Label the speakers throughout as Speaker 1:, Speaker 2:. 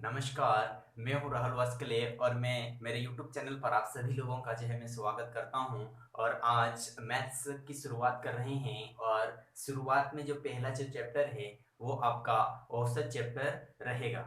Speaker 1: नमस्कार, मैं हूँ राहुल वास्कले और मैं मेरे यूट्यूब चैनल पर आप सभी लोगों का मैं स्वागत करता हूँ। और आज मैथ्स की शुरुआत कर रहे हैं और शुरुआत में जो पहला जो चैप्टर है वो आपका औसत चैप्टर रहेगा।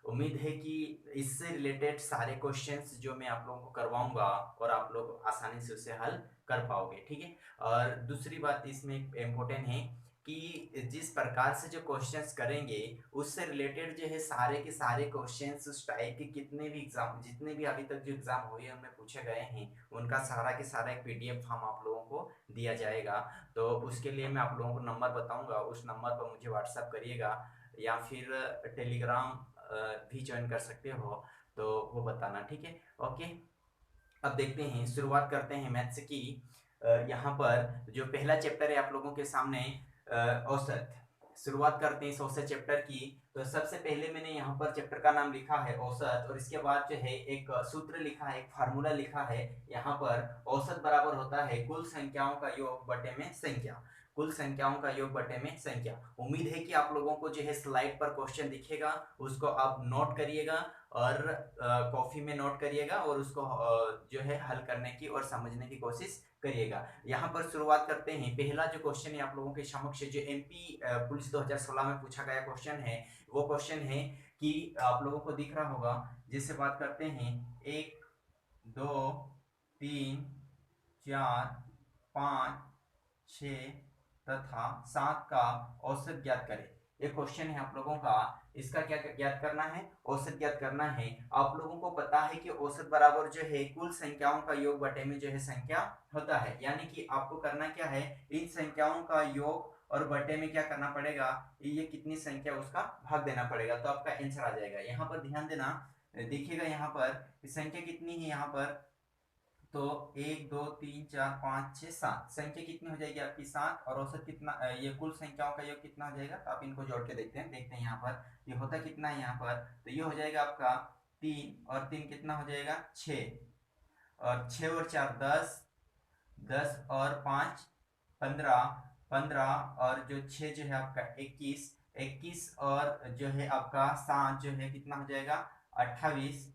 Speaker 1: उम्मीद है कि इससे रिलेटेड सारे क्वेश्चंस जो मैं आप लोगों को करवाऊंगा और आप लोग आसानी से उसे हल कर पाओगे, ठीक है। और दूसरी बात इसमें इम्पोर्टेंट है कि जिस प्रकार से जो क्वेश्चंस करेंगे उससे रिलेटेड जो है सारे के सारे क्वेश्चंस उस टाइप के कितने भी एग्जाम जितने भी अभी तक जो एग्जाम हुए उनमें पूछे गए हैं उनका सारा के सारा एक पीडीएफ फॉर्म आप लोगों को दिया जाएगा। तो उसके लिए मैं आप लोगों को नंबर बताऊंगा, उस नंबर पर मुझे व्हाट्सअप करिएगा या फिर टेलीग्राम भी ज्वाइन कर सकते हो, तो वो बताना, ठीक है। ओके, अब देखते हैं, शुरुआत करते हैं मैथ्स की। यहाँ पर जो पहला चैप्टर है आप लोगों के सामने, औसत। शुरुआत करते हैं इस औसत चैप्टर की। तो सबसे पहले मैंने यहाँ पर चैप्टर का नाम लिखा है औसत, और इसके बाद जो है एक सूत्र लिखा है, एक फार्मूला लिखा है। यहाँ पर औसत बराबर होता है कुल संख्याओं का योग बटे में संख्या। कुल संख्याओं का योग बटे में संख्या। उम्मीद है कि आप लोगों को जो है स्लाइड पर क्वेश्चन दिखेगा, उसको आप नोट करिएगा और कॉफी में नोट करिएगा और उसको जो है हल करने की और समझने की कोशिश करिएगा। यहाँ पर शुरुआत करते हैं। पहला जो क्वेश्चन है आप लोगों के समक्ष जो एमपी पुलिस 2016 में पूछा गया क्वेश्चन है, वो क्वेश्चन है कि आप लोगों को दिख रहा होगा, जिससे बात करते हैं 1 2 3 4 5 6 तथा 7 का औसत ज्ञात करें। ये क्वेश्चन है आप लोगों का। इसका क्या ज्ञात करना है? औसत ज्ञात करना है। आप लोगों को पता है कि औसत बराबर जो है कुल संख्याओं का योग बटे में जो है संख्या होता है, यानी कि आपको करना क्या है, इन संख्याओं का योग और बटे में क्या करना पड़ेगा, ये कितनी संख्या उसका भाग देना पड़ेगा, तो आपका आंसर आ जाएगा। यहाँ पर ध्यान देना, देखिएगा यहाँ पर संख्या कितनी है, यहाँ पर तो 1 2 3 4 5 6 7 संख्या कितनी हो जाएगी आपकी 7, और औसत कितना, ये कुल संख्याओं का योग कितना हो जाएगा, तो आप इनको जोड़ के देखते हैं यहाँ पर ये होता कितना है, यहाँ पर तो ये हो जाएगा आपका 3, और 3 कितना हो जाएगा 6, और 6 और 4 10, 10 और 5 15, 15 और जो 6 जो है आपका 21, 21 और जो है आपका 7 जो है कितना हो जाएगा 28,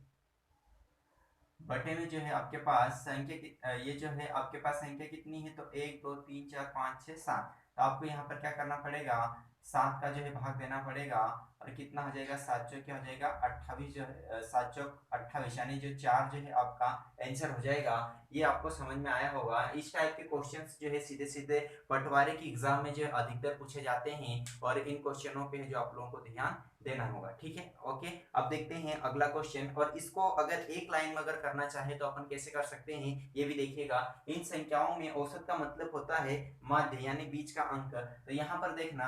Speaker 1: बटे में जो है आपके पास संख्या ये जो है आपके पास संख्या कितनी है, तो 1 2 3 4 5 6 7, तो आपको यहाँ पर क्या करना पड़ेगा, 7 का जो है भाग देना पड़ेगा, और कितना हो जाएगा 7 चौक क्या हो जाएगा 28, जो है 7 चौक 28, यानी जो 4 जो है आपका आंसर हो जाएगा। ये आपको समझ में आया होगा। इस टाइप के क्वेश्चंस जो है सीधे सीधे पटवारी की एग्जाम में जो अधिकतर पूछे जाते हैं, और इन क्वेश्चनों पे जो आप लोगों को ध्यान देना होगा, ठीक है। ओके, अब देखते हैं अगला क्वेश्चन, और इसको अगर एक लाइन में अगर करना चाहे तो अपन कैसे कर सकते हैं ये भी देखिएगा। इन संख्याओं में औसत का मतलब होता है माध्य, यानी बीच का अंक। तो यहाँ पर देखना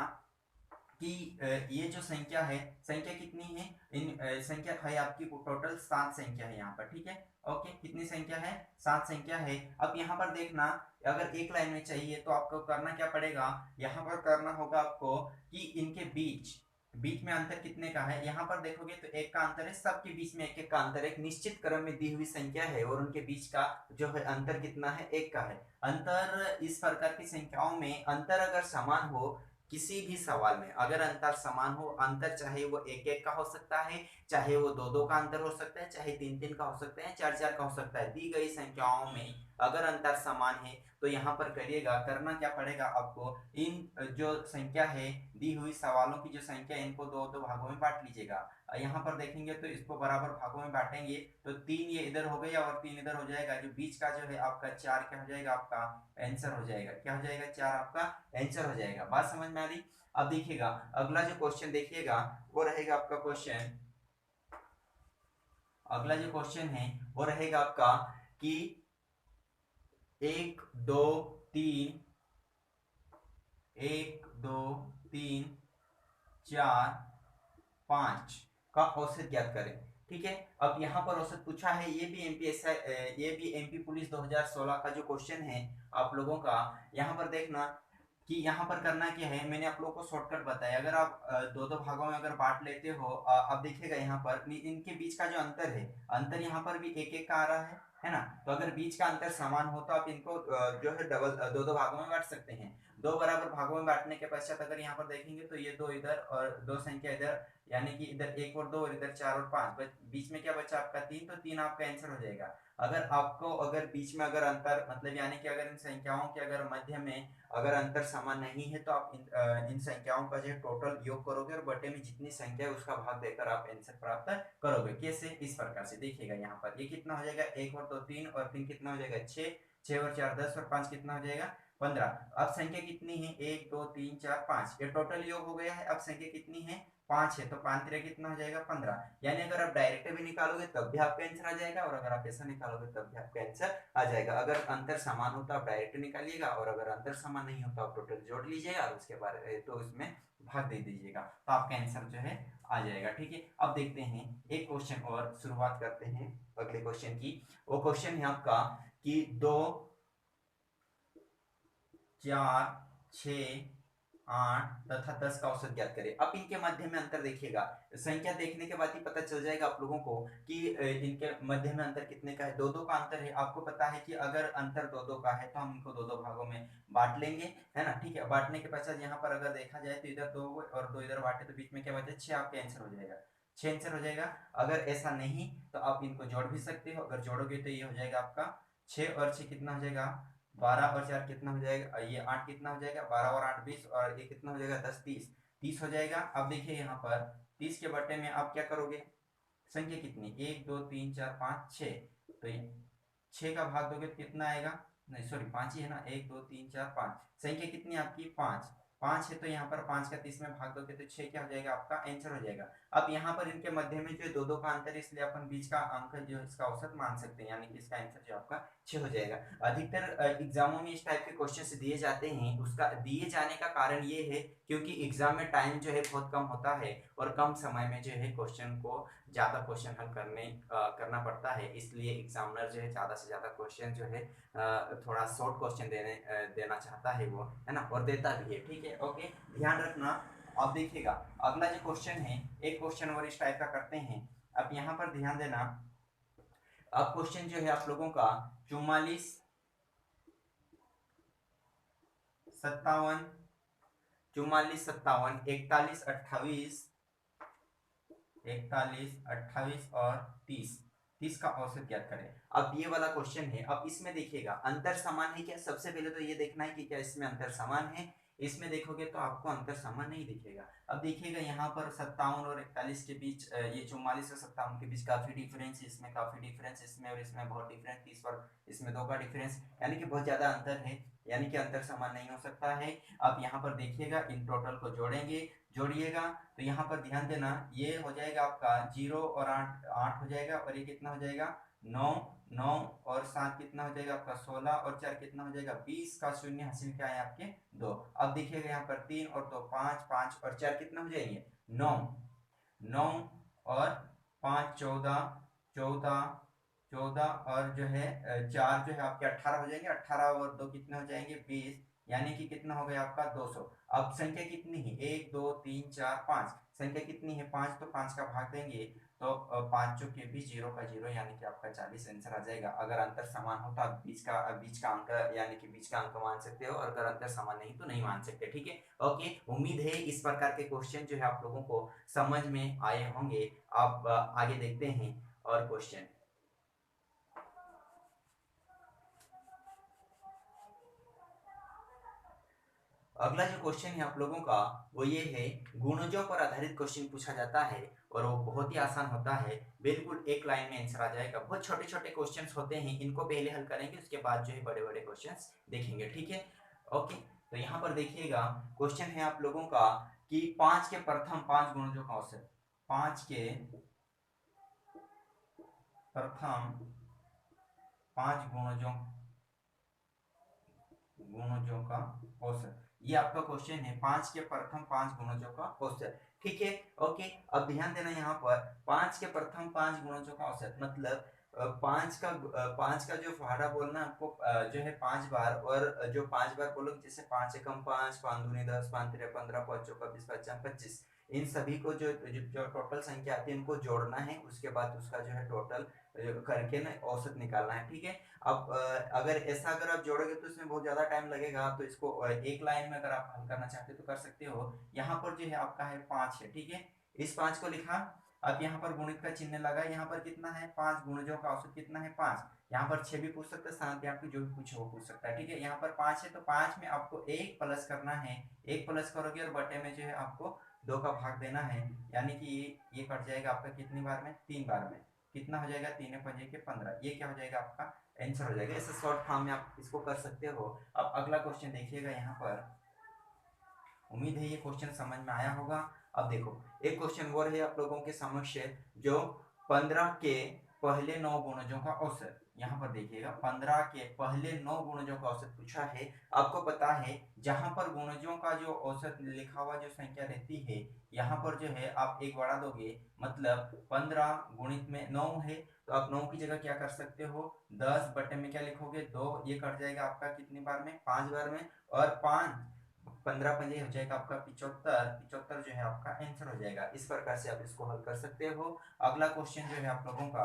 Speaker 1: कि ये जो संख्या है, संख्या कितनी है, संख्या है आपकी टोटल 7 संख्या है यहाँ पर, ठीक है। ओके, कितनी संख्या है, 7 संख्या है। अब यहाँ पर देखना, अगर एक लाइन में चाहिए तो आपको करना क्या पड़ेगा, यहाँ पर करना होगा आपको कि इनके बीच बीच में अंतर कितने का है। यहाँ पर देखोगे तो एक का अंतर है, सबके बीच में एक एक का अंतर, एक निश्चित क्रम में दी हुई संख्या है और उनके बीच का जो है अंतर कितना है, एक का है अंतर। इस प्रकार की संख्याओं में अंतर अगर समान हो, किसी भी सवाल में अगर अंतर समान हो, अंतर चाहे वो एक एक का हो सकता है, चाहे वो दो दो का अंतर हो सकता है, चाहे तीन तीन का हो सकता है, चार चार का हो सकता है, दी गई संख्याओं में अगर अंतर समान है तो यहाँ पर करिएगा, करना क्या पड़ेगा आपको, इन जो संख्या है दी हुई सवालों की जो संख्या है, इनको दो दो भागों में बांट लीजिएगा। यहाँ पर देखेंगे तो इसको बराबर भागों में बांटेंगे तो 3 ये इधर हो गया और 3 इधर हो जाएगा, जो बीच का जो है आपका 4 क्या हो जाएगा, आपका आंसर हो जाएगा, क्या हो जाएगा 4 आपका आंसर हो जाएगा। बात समझ में आ रही? अब देखिएगा अगला जो क्वेश्चन देखिएगा वो रहेगा आपका क्वेश्चन, अगला जो क्वेश्चन है वो रहेगा आपका कि 1 2 3 1 2 3 4 5 का औसत ज्ञात करें, ठीक है। अब यहाँ पर औसत पूछा है, ये भी एमपी पुलिस 2016 का जो क्वेश्चन है आप लोगों का। यहाँ पर देखना कि यहाँ पर करना क्या है, मैंने आप लोगों को शॉर्टकट बताया। अगर आप दो दो भागों में अगर बांट लेते हो, अब देखिएगा यहाँ पर इनके बीच का जो अंतर है, अंतर यहाँ पर भी एक एक का आ रहा है ना। तो अगर बीच का अंतर समान हो तो आप इनको जो है डबल दो दो भागों में बांट सकते हैं। दो बराबर भागों में बांटने के पश्चात अगर यहाँ पर देखेंगे तो ये दो इधर और दो संख्या इधर, यानी कि इधर एक और दो और इधर चार और पांच, बीच में क्या बचा आपका तीन, तो तीन आपका आंसर हो जाएगा। अगर आपको अगर बीच में अगर अंतर मतलब यानी कि अगर इन संख्याओं के अगर मध्य में अगर अंतर समान नहीं है तो आप इन संख्याओं का जो है टोटल योग करोगे और बटे में जितनी संख्या है उसका भाग देकर आप आंसर प्राप्त करोगे। कैसे? इस प्रकार से देखिएगा यहाँ पर ये कितना हो जाएगा, एक और दो तीन और तीन कितना हो जाएगा छह, छह और चार 10 और पांच कितना हो जाएगा 15। अब संख्या कितनी है, एक दो तीन चार पांच, ये टोटल योग हो गया है। अब संख्या कितनी है, पांच है, तो पांच तिरे कितना हो जाएगा 15। यानी अगर आप डायरेक्ट भी निकालोगे तब भी आपका आंसर आ जाएगा और अगर आप ऐसा निकालोगे तब भी आपका आंसर आ जाएगा। अगर अंतर समान हो तो आप डायरेक्ट निकालिएगा और अगर अंतर समान नहीं हो तो आप टोटल जोड़ लीजिएगा और उसके बाद तो उसमें भाग दे दीजिएगा, तो आपका आंसर जो है आ जाएगा। ठीक है, अब देखते हैं एक क्वेश्चन और शुरुआत करते हैं अगले क्वेश्चन की। वो क्वेश्चन है आपका कि 2 4 6 8 तथा 10 का औसत ज्ञात करें। अब इनके मध्य में अंतर देखिएगा, संख्या देखने के बाद ही पता चल जाएगा आप लोगों को कि इनके मध्य में अंतर कितने का है। दो दो का अंतर है, आपको पता है कि अगर अंतर दो दो का है तो हम इनको दो दो भागों में बांट लेंगे, है ना। ठीक है, बांटने के पश्चात यहाँ पर अगर देखा जाए तो इधर दो और दो इधर बांटे तो बीच में क्या बचे, छह, आपके आंसर हो जाएगा, छह आंसर हो जाएगा। अगर ऐसा नहीं तो आप इनको जोड़ भी सकते हो, अगर जोड़ोगे तो ये हो जाएगा आपका छह और छह कितना हो जाएगा 12 और चार कितना हो जाएगा, ये आठ कितना हो जाएगा 12 और आठ 20 और ये कितना हो जाएगा 10 30, 30 हो जाएगा। अब देखिए यहाँ पर 30 के बटे में आप क्या करोगे, संख्या कितनी, एक दो तीन चार पाँच छः, तो ये छः का भाग दोगे तो कितना आएगा, नहीं सॉरी पाँच ही है ना, एक दो तीन चार पाँच, संख्या कितनी आपकी पाँच, पाँच है तो यहाँ पर पाँच का 30 में भाग दोगे तो छः क्या हो जाएगा आपका आंसर हो जाएगा। अब यहाँ पर इनके मध्य में जो दो दो का अंतर है इसलिए अपन बीच का अंक जो इसका औसत मान सकते हैं, यानी कि इसका आंसर जो आपका छः हो जाएगा। अधिकतर एग्जामों में इस टाइप के क्वेश्चन दिए जाते हैं, उसका दिए जाने का कारण ये है क्योंकि एग्जाम में टाइम जो है बहुत कम होता है और कम समय में जो है क्वेश्चन को ज़्यादा क्वेश्चन हल करना पड़ता है, इसलिए एग्जामिनर जो है ज़्यादा से ज़्यादा क्वेश्चन जो है थोड़ा शॉर्ट क्वेश्चन देना चाहता है वो, है ना, और देता भी है। ठीक है, ओके, ध्यान रखना। अब देखिएगा अगला जो क्वेश्चन है, एक क्वेश्चन और इस टाइप का करते हैं। अब यहाँ पर ध्यान देना, अब क्वेश्चन जो है आप लोगों का 44 57 44 57 41 28 41 28 और 30, 30 का औसत ज्ञात करें। अब ये वाला क्वेश्चन है, अब इसमें देखिएगा अंतर समान है क्या, सबसे पहले तो ये देखना है कि क्या इसमें अंतर समान है। इसमें देखोगे तो आपको अंतर समान नहीं दिखेगा। अब देखिएगा यहाँ पर 57 और 41 के बीच, ये 44 और 57 के बीच काफी डिफरेंस, इसमें काफी डिफरेंस, इसमें और इसमें बहुत डिफरेंस, 30 और इसमें दो का डिफरेंस, यानी कि बहुत ज्यादा अंतर है, यानी कि अंतर समान नहीं हो सकता है। अब यहाँ पर देखिएगा इन टोटल को जोड़ेंगे, जोड़िएगा तो यहाँ पर ध्यान देना ये हो जाएगा आपका 0 और 8 8 हो जाएगा और ये कितना हो जाएगा 9, 9 और 7 कितना हो जाएगा आपका 16 और 4 कितना हो जाएगा 20 का शून्य हासिल क्या है आपके 2। अब देखिएगा यहाँ पर 3 और 2 5, 5 और 4 कितना हो जाएंगे 9, 9 और 5 14, 14 14 और जो है 4 जो है आपके 18 हो जाएंगे, 18 और 2 कितने हो जाएंगे 20, यानी कि कितना हो गया आपका 200। अब संख्या कितनी है, एक दो तीन चार पाँच, संख्या कितनी है पाँच, तो पाँच का भाग देंगे तो पाँचों के भी जीरो का जीरो, यानी कि आपका 40 आंसर आ जाएगा। अगर अंतर समान हो तो आप बीच का अंक यानी कि बीच का अंक मान सकते हो और अगर अंतर समान नहीं तो नहीं मान सकते। ठीक है, ओके, उम्मीद है इस प्रकार के क्वेश्चन जो है आप लोगों को समझ में आए होंगे। आप आगे देखते हैं और क्वेश्चन, अगला जो क्वेश्चन है आप लोगों का वो ये है, गुणजों पर आधारित क्वेश्चन पूछा जाता है और वो बहुत ही आसान होता है, बिल्कुल एक लाइन में आंसर आ जाएगा। बहुत छोटे छोटे क्वेश्चंस होते हैं, इनको पहले हल करेंगे उसके बाद जो है बड़े बड़े क्वेश्चंस देखेंगे। ठीक है, ओके, तो यहाँ पर देखिएगा क्वेश्चन है आप लोगों का कि पांच के प्रथम पांच गुणजों का औसत, पांच के प्रथम पांच गुणजों गुणजों का औसत, ये आपका क्वेश्चन है, पांच के प्रथम पांच गुणजों का औसत। ठीक है, ओके, अब ध्यान देना यहाँ पर पांच के प्रथम पांच गुणजों का औसत मतलब पांच का जो फाड़ा बोलना आपको जो है पांच बार, और जो पांच बार बोलोगे जैसे पांच एकम पांच, पांच दूनी 10, पांच तिरे 15, पांच चौका 20, पांच चार 25, इन सभी को जो टोटल संख्या आती है उनको जोड़ना है, उसके बाद उसका जो है टोटल करके ना औसत निकालना है। ठीक है, अब अगर ऐसा अगर आप जोड़ोगे तो इसमें बहुत ज्यादा टाइम लगेगा, तो इसको एक लाइन में अगर आप हल करना चाहते हो तो कर सकते हो। यहाँ पर जो है आपका है 5 है। ठीक है, इस 5 को लिखा, अब यहाँ पर गुणित का चिन्ह लगा, यहाँ पर कितना है 5, गुणजों का औसत कितना है 5। यहाँ पर 6 भी पूछ सकता है, 7 भी, आपको जो भी पूछे वो पूछ सकता है। ठीक है, यहाँ पर 5 है तो 5 में आपको 1 प्लस करना है, 1 प्लस करोगे और बटे में जो है आपको 2 का भाग देना है, यानी कि ये कट जाएगा आपका कितनी बार में, 3 बार में। कितना हो जाएगा, 3 पंजे के 15, ये क्या हो जाएगा आपका आंसर हो जाएगा। ऐसे शॉर्ट फॉर्म में आप इसको कर सकते हो। अब अगला क्वेश्चन देखिएगा यहाँ पर, उम्मीद है ये क्वेश्चन समझ में आया होगा। अब देखो एक क्वेश्चन और है आप लोगों के समक्ष, जो 15 के पहले 9 गुणजों का औसत, यहाँ पर देखिएगा 15 के पहले 9 गुणजों का औसत पूछा है। आपको पता है जहां पर गुणजों का जो औसत लिखा हुआ जो संख्या रहती है, यहाँ पर जो है आप एक बढ़ा दोगे, मतलब 15 गुणित में 9 है, तो आप 9 की जगह क्या कर सकते हो, 10 बटे में क्या लिखोगे 2, ये कट जाएगा आपका कितनी बार में, 5 बार में, और 5 15 पंजे हो जाएगा आपका 75, 75 जो है आपका आंसर हो जाएगा। इस प्रकार से आप इसको हल कर सकते हो। अगला क्वेश्चन जो है आप लोगों का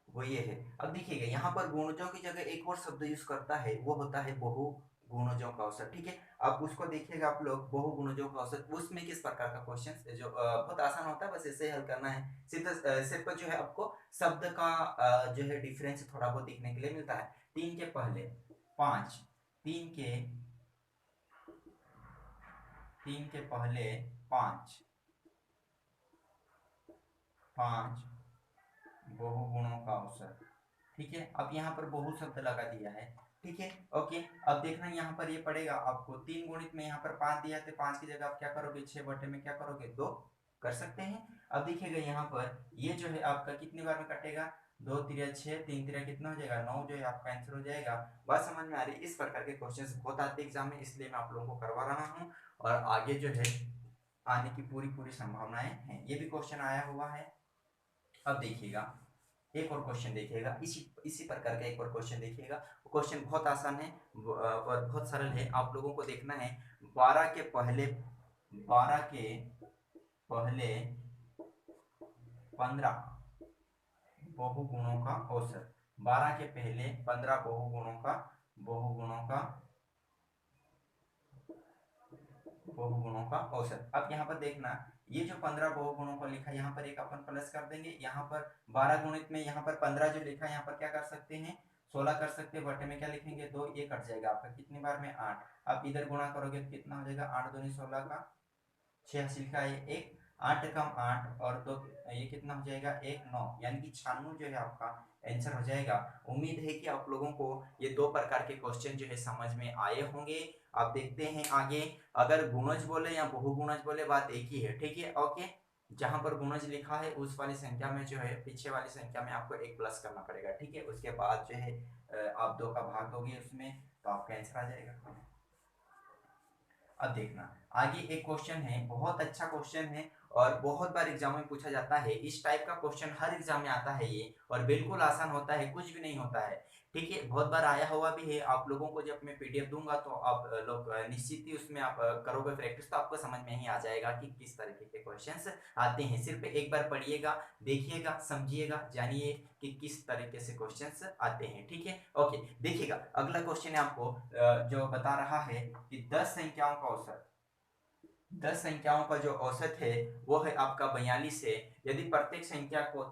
Speaker 1: वो ये है। अब देखिएगा यहाँ पर गुणजों की जगह एक और शब्द यूज करता है, वो होता है बहु गुणजों का औसत। ठीक है, अब उसको देखिएगा आप लोग, बहु गुणजों का औसत, उसमें किस प्रकार का क्वेश्चन जो बहुत आसान होता है, बस ऐसे हल करना है। सिर्फ जो है आपको शब्द का जो है डिफरेंस थोड़ा बहुत दिखने के लिए मिलता है। 3 के पहले 5, 3 के 3 के पहले 5, 5 बहुगुणों का औसत। ठीक है, अब यहाँ पर बहु शब्द लगा दिया है। ठीक है, ओके, अब देखना यहाँ पर ये पड़ेगा आपको 3 गुणित में यहाँ पर 5 दिया, तो 5 की जगह आप क्या करोगे, 6 बटे में क्या करोगे 2 कर सकते हैं। अब देखिएगा यहाँ पर ये जो है आपका कितनी बार में कटेगा, 2 तिरिया 6, 3 तिरिया कितना हो जाएगा 9, जो है आपका आंसर हो जाएगा। बात समझ में आ रही है? इस प्रकार के क्वेश्चंस बहुत आते हैं एग्जाम में, इसलिए मैं आप लोगों को करवा रहा हूँ, और आगे जो है आने की पूरी पूरी संभावनाएं हैं। ये भी क्वेश्चन आया हुआ है। अब देखिएगा एक और क्वेश्चन देखिएगा, इसी इसी प्रकार का एक और क्वेश्चन देखिएगा। क्वेश्चन बहुत आसान है और बहुत सरल है, आप लोगों को देखना है। 12 के पहले 15 बहुगुणों का औसत, 12 के पहले 15 बहुगुणों का औसत। अब यहाँ पर देखना, ये जो 15 बहुगुणों को लिखा, यहाँ पर एक अपन प्लस कर देंगे, यहाँ पर 12 गुणित में यहाँ पर 15 जो लिखा है, यहाँ पर क्या कर सकते हैं 16 कर सकते हैं, बटे में क्या लिखेंगे 2, ये कट जाएगा आपका कितनी बार में 8। अब इधर गुणा करोगे तो कितना हो जाएगा, 8 दूनी 16 का 6 हासिल का है 1, 8 कम 8 और 2, ये कितना हो जाएगा 1 9, यानी कि 96 जो है आपका आंसर हो जाएगा। उम्मीद है कि आप लोगों को ये दो प्रकार के क्वेश्चन जो है समझ में आए होंगे। आप देखते हैं आगे, अगर गुणज बोले या बहुगुणज बोले बात एक ही है। ठीक है, ओके, जहां पर गुणज लिखा है उस वाली संख्या में जो है पीछे वाली संख्या में आपको एक प्लस करना पड़ेगा। ठीक है, उसके बाद जो है आप 2 का भाग दोगे उसमें, तो आपका आंसर आ जाएगा। अब देखना आगे एक क्वेश्चन है, बहुत अच्छा क्वेश्चन है और बहुत बार एग्जाम में पूछा जाता है। इस टाइप का क्वेश्चन हर एग्जाम में आता है ये, और बिल्कुल आसान होता है, कुछ भी नहीं होता है। ठीक है, बहुत बार आया हुआ भी है। आप लोगों को जब मैं पीडीएफ दूंगा तो आप लोग निश्चित ही उसमें आप करोगे प्रैक्टिस, तो आपको समझ में ही आ जाएगा कि किस तरीके के क्वेश्चंस आते हैं। सिर्फ एक बार पढ़िएगा, देखिएगा, समझिएगा, जानिए कि किस तरीके से क्वेश्चंस आते हैं। ठीक है, ओके, देखिएगा अगला क्वेश्चन है आपको जो बता रहा है कि 10 संख्याओं का औसत, 10 संख्याओं का जो औसत है वो है आपका 42 है। यदि प्रत्येक संख्या को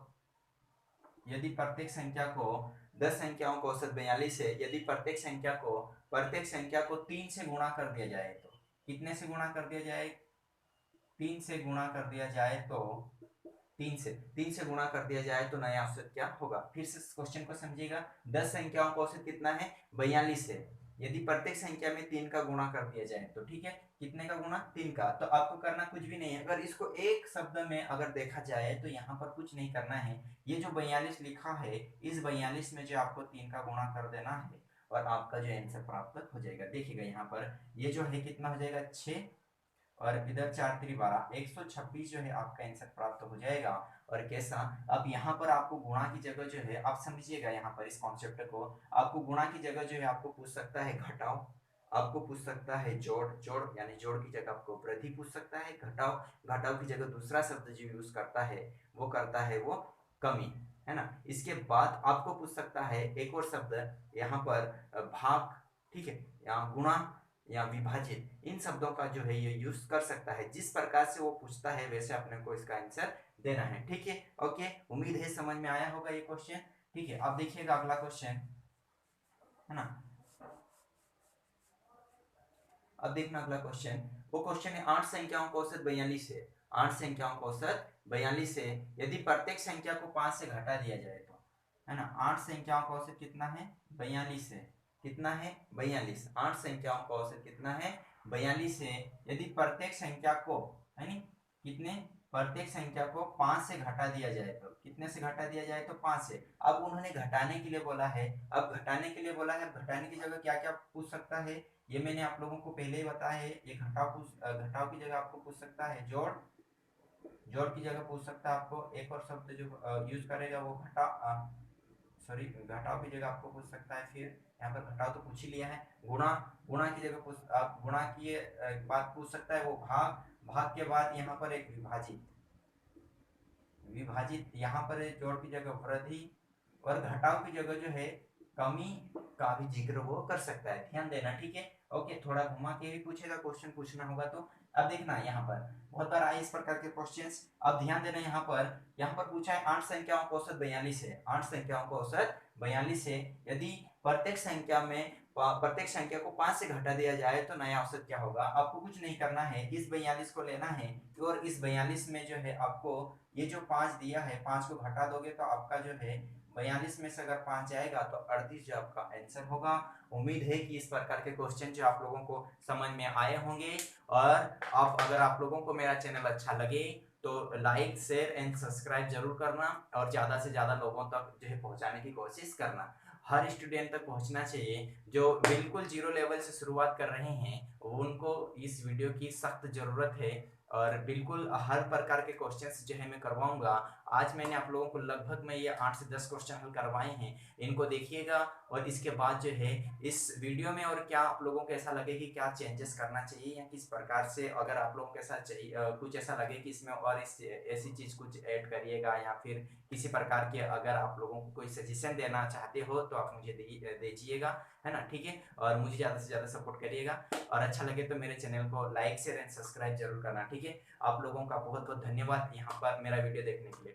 Speaker 1: यदि प्रत्येक संख्या को 10 संख्याओं का औसत 42 है, यदि प्रत्येक संख्या को 3 से गुणा कर दिया जाए, तो कितने से गुणा कर दिया जाए, 3 से गुणा कर दिया जाए तो 3 से गुणा कर दिया जाए तो नया औसत क्या होगा। फिर से क्वेश्चन को समझिएगा, 10 संख्याओं का औसत कितना है 42 है, यदि प्रत्येक संख्या में 3 का गुणा कर दिया जाए तो, ठीक है, कितने का गुणा 3 का, तो आपको करना कुछ भी नहीं है। अगर इसको एक शब्द में अगर देखा जाए तो यहाँ पर कुछ नहीं करना है। ये जो 42 लिखा है, इस 42 में जो आपको 3 का गुणा कर देना है और आपका जो आंसर प्राप्त हो जाएगा। देखिएगा यहाँ पर ये जो है कितना हो जाएगा 6, और इधर 4 3 12, 126 जो है आपका आंसर प्राप्त हो जाएगा। और कैसा, अब यहाँ पर आपको गुणा की जगह जो है, आप समझिएगा यहाँ पर इस कॉन्सेप्ट को, आपको गुणा की जगह जो है आपको पूछ सकता है घटाओ, आपको पूछ सकता है जोड़, जोड़ यानी जोड़ की जगह आपको वृद्धि पूछ सकता है। घटाव, घटाव की जगह दूसरा शब्द जो यूज करता है वो कमी, है ना। इसके बाद आपको पूछ सकता है एक और शब्द यहाँ पर भाग, ठीक है, या गुणा या विभाजित, इन शब्दों का जो है ये यूज कर सकता है। जिस प्रकार से वो पूछता है वैसे अपने को इसका आंसर देना है, ठीक है। ओके, उम्मीद है समझ में आया होगा ये क्वेश्चन, ठीक है। अब देखिएगा अगला क्वेश्चन, है ना। अब देखना अगला क्वेश्चन, वो क्वेश्चन है 8 संख्याओं का औसत 42 है। 8 संख्याओं का औसत 42 है, यदि प्रत्येक संख्या को 5 से घटा दिया जाए तो, है ना। 8 संख्याओं का औसत कितना है? 42 है। कितना है? 42। 8 संख्याओं का औसत कितना है? 42 है। यदि प्रत्येक संख्या को, है नी, कितने, प्रत्येक संख्या को 5 से घटा दिया जाए तो, कितने से घटा दिया जाए तो 5 से। अब उन्होंने घटाने के लिए बोला है, अब घटाने के लिए बोला है, घटाने की जगह क्या क्या पूछ सकता है ये मैंने आप लोगों को पहले ही बताया है। ये घटाव की जगह आपको पूछ सकता है जोड़, जोड़ की जगह पूछ सकता है आपको एक और शब्द जो यूज करेगा वो सॉरी घटाव की जगह आपको पूछ सकता है। फिर यहाँ पर घटाव तो पूछ ही लिया है। गुणा, गुणा की जगह पूछ, आप गुणा की बात पूछ सकता है वो भाग, भाग के बाद यहाँ पर एक विभाजित, विभाजित यहाँ पर जोड़ की जगह वृद्धि, और घटाव की जगह जो है कमी का भी जिक्र वो कर सकता है, ध्यान देना, ठीक है। ओके, थोड़ा घुमा के भी पूछेगा, क्वेश्चन पूछना होगा तो। अब देखना यहाँ पर बहुत बार आए इस प्रकार के क्वेश्चंस। अब ध्यान देना यहाँ पर पूछा है 8 संख्याओं का औसत 42 है। 8 संख्याओं का औसत 42 है, यदि प्रत्येक संख्या में प्रत्येक संख्या को 5 से घटा दिया जाए तो नया औसत क्या होगा। आपको कुछ नहीं करना है, इस 42 को लेना है और इस 42 में जो है आपको ये जो 5 दिया है 5 को घटा दोगे तो आपका जो है 42 में से अगर 5 जाएगा तो 38 जो आपका आंसर होगा। उम्मीद है कि इस प्रकार के क्वेश्चन जो आप लोगों को समझ में आए होंगे। और अगर आप लोगों को मेरा चैनल अच्छा लगे तो लाइक, शेयर एंड सब्सक्राइब जरूर करना और ज्यादा से ज्यादा लोगों तक जो है पहुंचाने की कोशिश करना। हर स्टूडेंट तक पहुंचना चाहिए। जो बिल्कुल जीरो लेवल से शुरुआत कर रहे हैं उनको इस वीडियो की सख्त जरूरत है और बिल्कुल हर प्रकार के क्वेश्चंस जो है मैं करवाऊंगा। आज मैंने आप लोगों को लगभग में ये 8 से 10 क्वेश्चन हल करवाए हैं, इनको देखिएगा। और इसके बाद जो है इस वीडियो में और क्या आप लोगों को ऐसा लगे कि क्या चेंजेस करना चाहिए या किस प्रकार से, अगर आप लोगों के साथ चाहिए कुछ ऐसा लगे कि इसमें और ऐसी चीज कुछ ऐड करिएगा या फिर किसी प्रकार के अगर आप लोगों को कोई सजेशन देना चाहते हो तो आप मुझे दीजिएगा, है ना, ठीक है। और मुझे ज़्यादा से ज़्यादा सपोर्ट करिएगा और अच्छा लगे तो मेरे चैनल को लाइक शेयर एंड सब्सक्राइब जरूर करना, ठीक है। आप लोगों का बहुत बहुत धन्यवाद यहाँ पर मेरा वीडियो देखने के लिए।